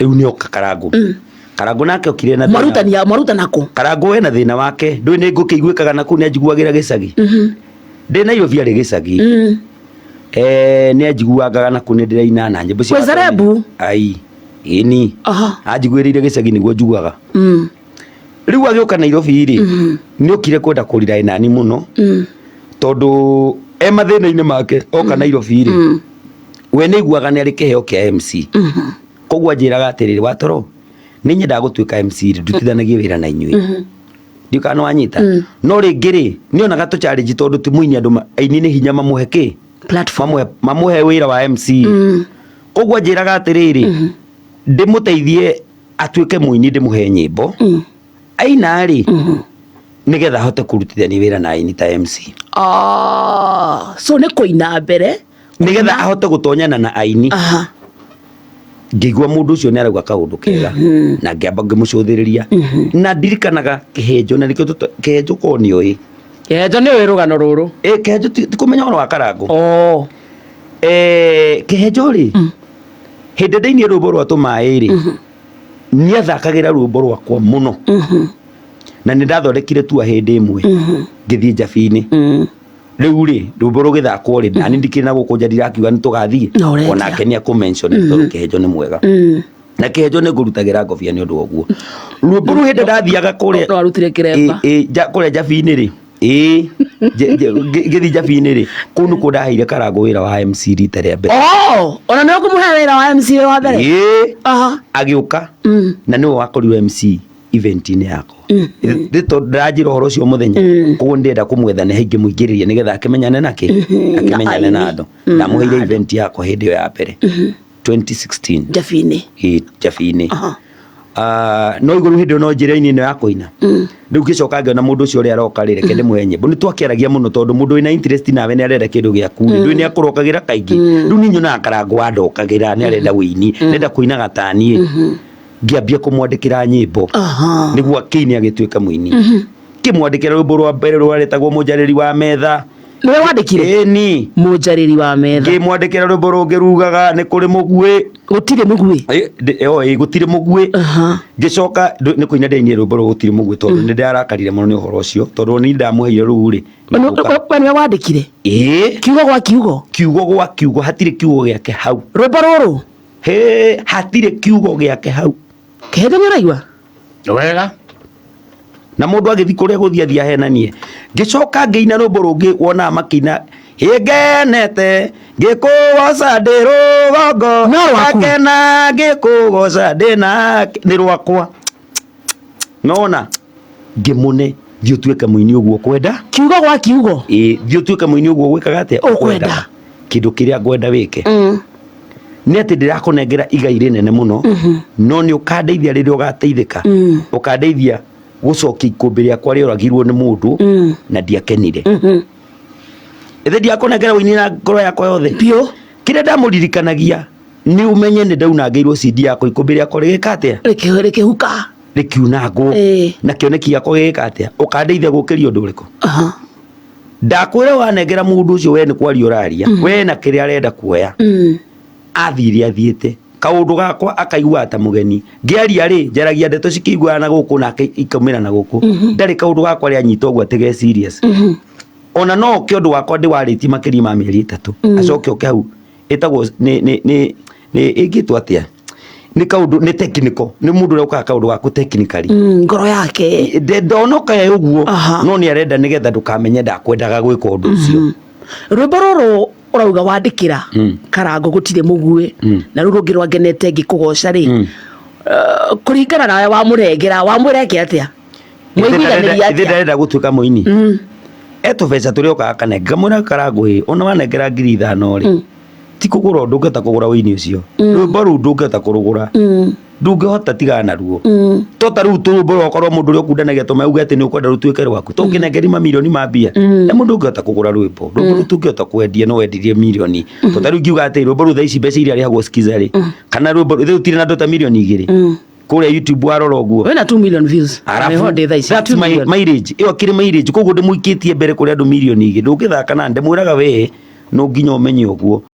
riu ni oka Karangu Karangu nake okire na maruta nako Karangu we na thina wake ndui ni ngukiguikaga naku ni ajiguagira gicagi ndi na Nairobi ari gicagi ni ajiguaga naku ni ndiraina na nyimbo cia Wezarebu ai ini ajiguirire gicagi niguo njugaga riu agioka Nairobi ri ni okire kwenda kurira nani muno tondu mathina-ini make oka Nairobi ri we ni iguaga ni ari kiheo kia MC koguo anjiraga atiriri watoro ni nyenda gutuika MC ri ndutithanagie wira na inyui ndikana wanyita no ringi ri ni onaga tu challenge tondu ti muini andu aini ni hinya mamuhe ki platform mamuhe wira wa MC koguo anjiraga atiriri ndimuteithie atuike muini ndimuhe nyimbo aina ri nigetha hote kurutithania wira na aini ta MC so ni kuina mbere nigetha ahote gutonyana na aini ngigwa mundu ucio ni arauga kaundu kega na ngiamba ngimucuthiriria na ndirikanaga kihenjo na nikio kihenjo ko ni oi kihenjo ni oi rugano ruru kihenjo ti kumenya wa Karangu kihenjo ri hindi ndini rumbo rwa tumai ri ni athakagira rumbo rwakwa muno na ni ndathondekire tu hindi imwe ngithie Njabini riu ri rumbo rugithakwo ri nani ndikire na guku njari rakiuga ni tugathie onake ni akumention tondu kihenjo ni mwega na kihenjo ni ngurutagira ngobia ni undu oguo rumbo ru hindi ndathiaga kuria no arutire kiremba kuria Njabini ri ngithi Njabini ri kunu ku ndaheire Karangu wira wa MC rita ria mbere ona ni ukumuhe wira wa MC wa mbere agiuka na niwe wakorirwo MC event-ini yako rito ndajira horo cio muthenya koguo ndenda kumwetha ni haingi muingiriria nigetha akimenyane nake akimenyane na andu ndamuheire event yako hindi yo ya mbere 2016 Njabini no iguru hindi no njira-ini no ya kuina riu gicoka ngiona mundu ucio uri aroka ri reke ndimwe nyimbo ni twakiaragia muno tondu mundu wina interest nawe ni arenda kindu giaku ndui ni akurokagira kaingi riu ni nyonaga Karangu andokagira ni arenda wini nenda kuina gatani ngiambia kumwandikira nyimbo niguo akini agituika muini kimwandikira rwimbo rwa mbere rwaretagwo munjariri wa metha niwe wandikire ni munjariri wa metha ngimwandikira rwimbo rungi rugaga ni kuri mugwi gutire mugwi gutire mugwi ngicoka ni kuina ndini rwimbo rwa gutire mugwi tondu ni ndarakarire muno ni uhoro ucio tondu ni ndamuheire ruu ri niwe wandikire kiugo gwa kiugo hatire kiugo giake hau rwimbo ruru hatire kiugo giake hau kihenjo ni uraigua wega na mundu agithi kuria guthiathia henanie ngicoka ngiina rwimbo rungi wona makina higenete ngikugoca ndi rugongo akena ngikugoca ndina ni rwakwa nona ngimune thio tuike muini uguo kwenda kiugo gwa kiugo thio tuike muini uguo gwikaga atia ukwenda kindu kiria ngwenda wike ni ati ndirakunengera igai rinene muno no ni ukandeithia riria ugateithika ukandeithia gucokia ikumbi riakwa rioragirwo ni mundu na ndiakenire ithe ndiakunengera wini na ngoro yakwa yothe pio kiria ndamuririkanagia ni umenye ni ndaunangirwo CD yakwa ikumbi riakwa rigika atia rikihuka rikiunangwo na kioneki giakwa gigika atia ukandeithia gukiria undu uriku ndakwira wanengera mundu ucio we ni kwaria uraria we na kiria arenda kuoya athire athiete kaundu gakwa akaigua ta mugeni ngiaria ri njaragia ndeto cikiguana na guku na ikamira na guku ndari kaundu gakwa ri anyita ogwa tege serious ona no kiondu wakwa ndi wariti makiri ma mieri 3 acoke oke hau etagwo ni igitwa atia ni kaundu ni technical ni mundu urauka kaundu gaku technically ngoro yake ndonoka ya uguo no ni arenda nigetha ndukamenye ndakwendaga gwika undu ucio rwimbo ruru urauga wandikira Karangu gutire mugwi na ruru ngirwa ngenete ngikugoca ri kuringana nawe wamureke atia mwiguithaniria atia ndenda gutuika muini eto beca turi oka kanenga muna Karangu ona wanengera 5,000 ri ti kugura ndungeta kugura wini ucio rwimbo ru ndungeta kurugura ndungehota tigana naruo tota ru turumbo rwakorwo mundu ri okundanagia tumauga ati ni ukwenda rutuike rwaku tunginengeri mamilioni ma mbia na mundu ngehota kugura rwimbo rwimbo rutungehota kwendia no wendirie milioni tota ru ngiuga ati rwimbo ru thaici mbeca iria rihagwo skiza ri kana rwimbo ru tire na ndota milioni 2 kuria YouTube warora uguo wena 2 million views honde thaici that's my mileage iyo kiri mileage koguo ndimuikitie mbere kuria andu milioni 2 ndungithaka na ndimwiraga we no nginya umenye uguo